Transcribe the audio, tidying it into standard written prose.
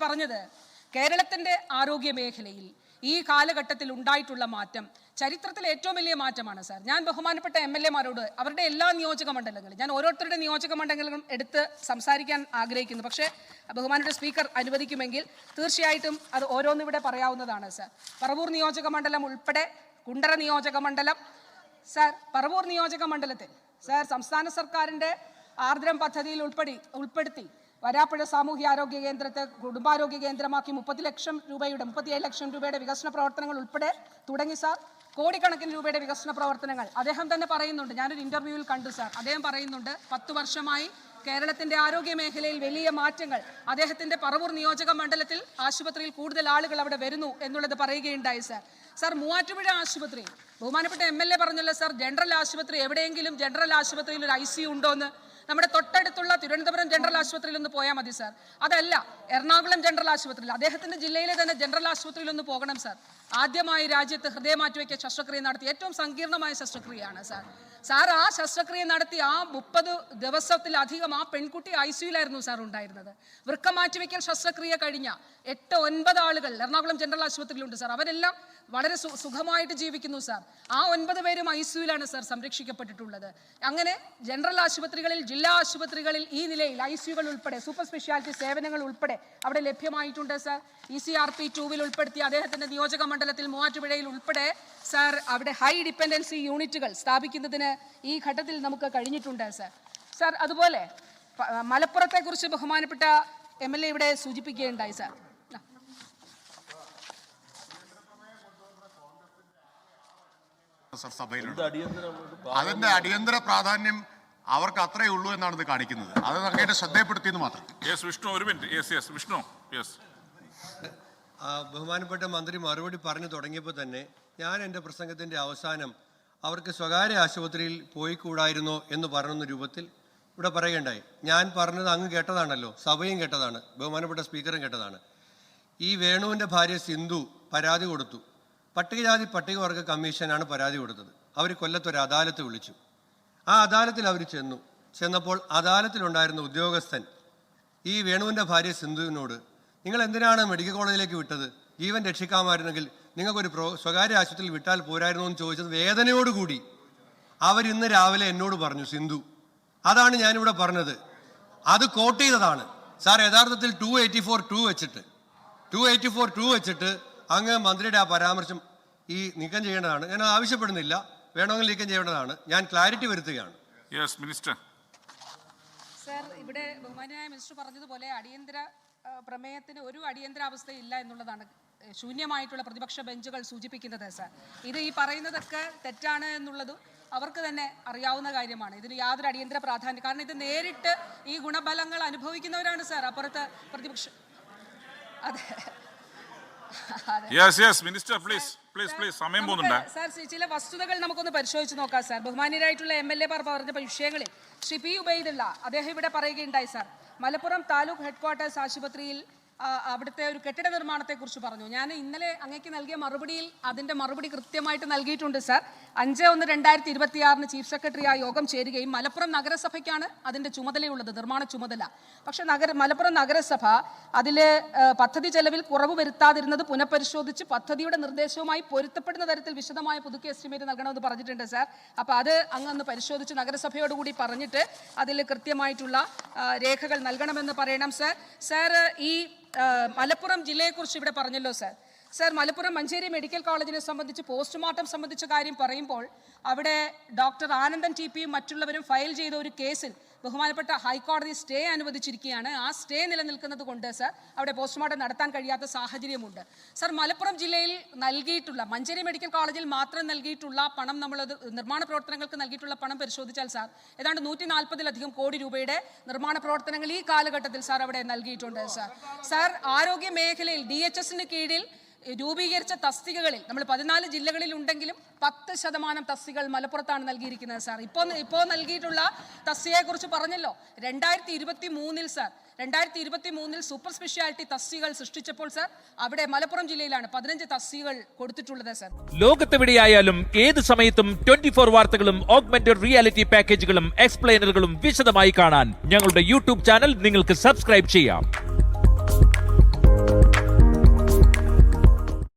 പറഞ്ഞത് കേരളത്തിന്റെ ആരോഗ്യ മേഖലയിൽ ഈ കാലഘട്ടത്തിൽ ഉണ്ടായിട്ടുള്ള മാറ്റം ചരിത്രത്തിൽ ഏറ്റവും വലിയ മാറ്റമാണ് സാർ. ഞാൻ ബഹുമാനപ്പെട്ട MLA-മാരോട് അവരുടെ എല്ലാ നിയോജക മണ്ഡലങ്ങളും ഞാൻ ഓരോരുത്തരുടെ നിയോജക മണ്ഡലങ്ങളും എടുത്ത് സംസാരിക്കാൻ ആഗ്രഹിക്കുന്നു. പക്ഷേ ബഹുമാനപ്പെട്ട സ്പീക്കർ അനുവദിക്കുമെങ്കിൽ തീർച്ചയായിട്ടും അത് ഓരോന്നിവിടെ പറയാവുന്നതാണ് സാർ. പറവൂർ നിയോജക മണ്ഡലം ഉൾപ്പെടെ കുണ്ടറ നിയോജക മണ്ഡലം സാർ, പറവൂർ നിയോജക മണ്ഡലത്തിൽ സാർ സംസ്ഥാന സർക്കാരിൻ്റെ ആർദ്രം പദ്ധതിയിൽ ഉൾപ്പെടുത്തി വരാപ്പുഴ സാമൂഹ്യാരോഗ്യ കേന്ദ്രത്തെ കുടുംബാരോഗ്യ കേന്ദ്രമാക്കി 37 ലക്ഷം രൂപയുടെ വികസന പ്രവർത്തനങ്ങൾ ഉൾപ്പെടെ തുടങ്ങി സാർ. കോടിക്കണക്കിന് രൂപയുടെ വികസന പ്രവർത്തനങ്ങൾ അദ്ദേഹം തന്നെ പറയുന്നുണ്ട്. ഞാനൊരു ഇന്റർവ്യൂവിൽ കണ്ടു സാർ. അദ്ദേഹം പറയുന്നുണ്ട് 10 വർഷമായി കേരളത്തിന്റെ ആരോഗ്യ മേഖലയിൽ വലിയ മാറ്റങ്ങൾ അദ്ദേഹത്തിന്റെ പറവൂർ നിയോജക മണ്ഡലത്തിൽ ആശുപത്രിയിൽ കൂടുതൽ ആളുകൾ അവിടെ വരുന്നു എന്നുള്ളത് പറയുകയുണ്ടായി സാർ. സാർ, മൂവാറ്റുപുഴ ആശുപത്രി ബഹുമാനപ്പെട്ട MLA പറഞ്ഞല്ലോ സാർ, ജനറൽ ആശുപത്രി എവിടെയെങ്കിലും ജനറൽ ആശുപത്രിയിൽ ഒരു ICU ഉണ്ടോ എന്ന് നമ്മുടെ തൊട്ടടുത്തുള്ള തിരുവനന്തപുരം ജനറൽ ആശുപത്രിയിൽ ഒന്ന് പോയാൽ മതി സാർ. അതല്ല, എറണാകുളം ജനറൽ ആശുപത്രിയിൽ അദ്ദേഹത്തിന്റെ ജില്ലയിലെ തന്നെ ജനറൽ ആശുപത്രിയിൽ ഒന്ന് പോകണം സാർ. ആദ്യമായി രാജ്യത്ത് ഹൃദയമാറ്റിവെക്കൽ ശസ്ത്രക്രിയ നടത്തി ഏറ്റവും സങ്കീർണമായ ശസ്ത്രക്രിയയാണ് സാർ. സാർ, ആ ശസ്ത്രക്രിയ നടത്തി ആ 30 ദിവസത്തിലധികം ആ പെൺകുട്ടി ICUലായിരുന്നു സാർ ഉണ്ടായിരുന്നത്. വൃക്ക മാറ്റിവെക്കൽ ശസ്ത്രക്രിയ കഴിഞ്ഞ 8-9 ആളുകൾ എറണാകുളം ജനറൽ ആശുപത്രിയിലുണ്ട് സാർ. അവരെല്ലാം വളരെ സുഖമായിട്ട് ജീവിക്കുന്നു സാർ. ആ 9 പേരും ICUലാണ് സാർ സംരക്ഷിക്കപ്പെട്ടിട്ടുള്ളത്. അങ്ങനെ ജനറൽ ആശുപത്രികളിൽ, ജില്ലാ ആശുപത്രികളിൽ ഈ നിലയിൽ ICUകൾ ഉൾപ്പെടെ സൂപ്പർ സ്പെഷ്യാലിറ്റി സേവനങ്ങൾ ഉൾപ്പെടെ അവിടെ ലഭ്യമായിട്ടുണ്ട് സാർ. ECRP 2-വിൽ ഉൾപ്പെടുത്തി അദ്ദേഹത്തിന്റെ നിയോജക മണ്ഡലത്തിൽ മൂവാറ്റുപുഴയിൽ ഉൾപ്പെടെ സാർ അവിടെ ഹൈ ഡിപ്പെൻഡൻസി യൂണിറ്റുകൾ സ്ഥാപിക്കുന്നതിന് ഈ ഘട്ടത്തിൽ നമുക്ക് കഴിഞ്ഞിട്ടുണ്ട് സാർ. സാർ, അതുപോലെ മലപ്പുറത്തെക്കുറിച്ച് ബഹുമാനപ്പെട്ട MLA ഇവിടെ സൂചിപ്പിക്കുകയുണ്ടായി സാർ. സഭയിലുണ്ട്. അതിന്റെ അടിയന്തര പ്രാധാന്യം അവർക്ക് അത്രയേ ഉള്ളൂ എന്നാണ് ഇത് കാണിക്കുന്നത്. അത് അങ്ങയുടെ ശ്രദ്ധയപ്പെടുത്തിയെന്ന് മാത്രം. വിഷ്ണു, ഒരു മിനിറ്റ്. വിഷ്ണു, ബഹുമാനപ്പെട്ട മന്ത്രി മറുപടി പറഞ്ഞു തുടങ്ങിയപ്പോൾ തന്നെ ഞാൻ എൻ്റെ പ്രസംഗത്തിൻ്റെ അവസാനം അവർക്ക് സ്വകാര്യ ആശുപത്രിയിൽ പോയിക്കൂടായിരുന്നോ എന്ന് പറയുന്ന രൂപത്തിൽ ഇവിടെ പറയുകയുണ്ടായി. ഞാൻ പറഞ്ഞത് അങ്ങ് കേട്ടതാണല്ലോ, സഭയും കേട്ടതാണ്, ബഹുമാനപ്പെട്ട സ്പീക്കറും കേട്ടതാണ്. ഈ വേണുവിൻ്റെ ഭാര്യ സിന്ധു പരാതി കൊടുത്തു. പട്ടികജാതി പട്ടികവർഗ കമ്മീഷനാണ് പരാതി കൊടുത്തത്. അവർ കൊല്ലത്തൊരു അദാലത്ത് വിളിച്ചു. ആ അദാലത്തിൽ അവർ ചെന്നപ്പോൾ അദാലത്തിലുണ്ടായിരുന്ന ഉദ്യോഗസ്ഥൻ ഈ വേണുവിൻ്റെ ഭാര്യ സിന്ധുവിനോട്, നിങ്ങൾ എന്തിനാണ് മെഡിക്കൽ കോളേജിലേക്ക് വിട്ടത്? ജീവൻ രക്ഷിക്കാമായിരുന്നെങ്കിൽ നിങ്ങൾക്കൊരു സ്വകാര്യ ആശുപത്രിയിൽ വിട്ടാൽ പോരായിരുന്നു എന്ന് ചോദിച്ചത് വേദനയോടുകൂടി അവരിന്ന് രാവിലെ എന്നോട് പറഞ്ഞു, സിന്ധു. അതാണ് ഞാനിവിടെ പറഞ്ഞത്. അത് കോട്ട് ചെയ്തതാണ് സാർ. യഥാർത്ഥത്തിൽ 284(2) വെച്ചിട്ട് അങ്ങ് മന്ത്രിയുടെ ആ പരാമർശം നീക്കം ചെയ്യേണ്ടതാണ്. ഞാൻ ആവശ്യപ്പെടുന്നില്ല, വേണമെങ്കിൽ നീക്കം ചെയ്യേണ്ടതാണ്. ഞാൻ ക്ലാരിറ്റി വരുത്തുകയാണ്. മിനിസ്റ്റർ സാർ, ഇവിടെ ബഹുമാനായ മിനിസ്റ്റർ പറഞ്ഞതുപോലെ അടിയന്തര പ്രമേയത്തിന് ഒരു അടിയന്തരാവസ്ഥയില്ല എന്നുള്ളതാണ് ശൂന്യമായിട്ടുള്ള പ്രതിപക്ഷ ബെഞ്ചുകൾ സൂചിപ്പിക്കുന്നത് സാർ. ഇത് ഈ പറയുന്നതൊക്കെ തെറ്റാണ് എന്നുള്ളതും അവർക്ക് തന്നെ അറിയാവുന്ന കാര്യമാണ്. ഇതിന് യാതൊരു അടിയന്തര പ്രാധാന്യം, കാരണം ഇത് നേരിട്ട് ഈ ഗുണഫലങ്ങൾ അനുഭവിക്കുന്നവരാണ് സാർ അപ്പുറത്ത് പ്രതിപക്ഷം. അതെ സാർ, ചില വസ്തുതകൾ നമുക്കൊന്ന് പരിശോധിച്ച് നോക്കാം സാർ. ബഹുമാന്യരായിട്ടുള്ള MLA-മാർ പറഞ്ഞ വിഷയങ്ങളിൽ ശ്രീ P. ഉബൈദുള്ള അദ്ദേഹം ഇവിടെ പറയുകയുണ്ടായി സാർ. മലപ്പുറം താലൂക്ക് ഹെഡ്ക്വാർട്ടേഴ്സ് ആശുപത്രിയിൽ അവിടുത്തെ ഒരു കെട്ടിട നിർമ്മാണത്തെക്കുറിച്ച് പറഞ്ഞു. ഞാൻ ഇന്നലെ അങ്ങേക്ക് നൽകിയ മറുപടിയിൽ അതിൻ്റെ മറുപടി കൃത്യമായിട്ട് നൽകിയിട്ടുണ്ട് സാർ. 5/1/2026 ചീഫ് സെക്രട്ടറി ആ യോഗം ചേരുകയും മലപ്പുറം നഗരസഭയ്ക്കാണ് അതിൻ്റെ ചുമതലയുള്ളത്, നിർമ്മാണ ചുമതല. പക്ഷെ മലപ്പുറം നഗരസഭ അതിൽ പദ്ധതി ചെലവിൽ കുറവ് വരുത്താതിരുന്നത് പുനഃപരിശോധിച്ച് പദ്ധതിയുടെ നിർദ്ദേശവുമായി പൊരുത്തപ്പെടുന്ന തരത്തിൽ വിശദമായ പുതുക്കിയ എസ്റ്റിമേറ്റ് നൽകണമെന്ന് പറഞ്ഞിട്ടുണ്ട് സാർ. അപ്പോൾ അത് അങ്ങ് പരിശോധിച്ച് നഗരസഭയോടുകൂടി പറഞ്ഞിട്ട് അതിൽ കൃത്യമായിട്ടുള്ള രേഖകൾ നൽകണമെന്ന് പറയണം സാർ. സാർ, ഈ മലപ്പുറം ജില്ലയെക്കുറിച്ച് ഇവിടെ പറഞ്ഞല്ലോ sir. Sir, Malappuram Manjeri medical കോളേജിനെ സംബന്ധിച്ച് പോസ്റ്റ്മോർട്ടം സംബന്ധിച്ച കാര്യം പറയുമ്പോൾ അവിടെ ഡോക്ടർ ആനന്ദൻ TPയും മറ്റുള്ളവരും ഫയൽ ചെയ്ത ഒരു കേസിൽ ബഹുമാനപ്പെട്ട ഹൈക്കോടതി സ്റ്റേ അനുവദിച്ചിരിക്കുകയാണ്. ആ സ്റ്റേ നിലനിൽക്കുന്നത് കൊണ്ട് സാർ അവിടെ പോസ്റ്റ്മോർട്ടം നടത്താൻ കഴിയാത്ത സാഹചര്യമുണ്ട് സാർ. മലപ്പുറം ജില്ലയിൽ നൽകിയിട്ടുള്ള മഞ്ചേരി മെഡിക്കൽ കോളേജിൽ മാത്രം നൽകിയിട്ടുള്ള പണം, നമ്മളത് നിർമ്മാണ പ്രവർത്തനങ്ങൾക്ക് നൽകിയിട്ടുള്ള പണം പരിശോധിച്ചാൽ സാർ ഏതാണ്ട് 140-ലധികം കോടി രൂപയുടെ നിർമ്മാണ പ്രവർത്തനങ്ങൾ ഈ കാലഘട്ടത്തിൽ സാർ അവിടെ നൽകിയിട്ടുണ്ട് സാർ. സാർ, ആരോഗ്യ മേഖലയിൽ DHSന് കീഴിൽ രൂപീകരിച്ച തസ്തികകളിൽ നമ്മൾ 14 ജില്ലകളിൽ ഉണ്ടെങ്കിലും 10% തസ്തികകൾ മലപ്പുറത്താണ് നൽകിയിരിക്കുന്നത് സാർ. ഇപ്പോൾ നൽകിയിട്ടുള്ള തസ്തികയെക്കുറിച്ച് പറഞ്ഞല്ലോ. 2023 സാർ 2023 സൂപ്പർ സ്പെഷ്യാലിറ്റി തസ്തികകൾ സൃഷ്ടിച്ചപ്പോൾ സാർ അവിടെ മലപ്പുറം ജില്ലയിലാണ് 15 തസ്തികകൾ കൊടുത്തിട്ടുള്ളത് സാർ. ലോകത്തെവിടെയായാലും ഏത് സമയത്തും 24 വാർത്തകളും ഓഗ്മെന്റഡ് റിയാലിറ്റി പാക്കേജുകളും എക്സ്പ്ലെയിനറുകളും വിശദമായി കാണാൻ ഞങ്ങളുടെ YouTube ചാനൽ നിങ്ങൾക്ക് സബ്സ്ക്രൈബ് ചെയ്യാം.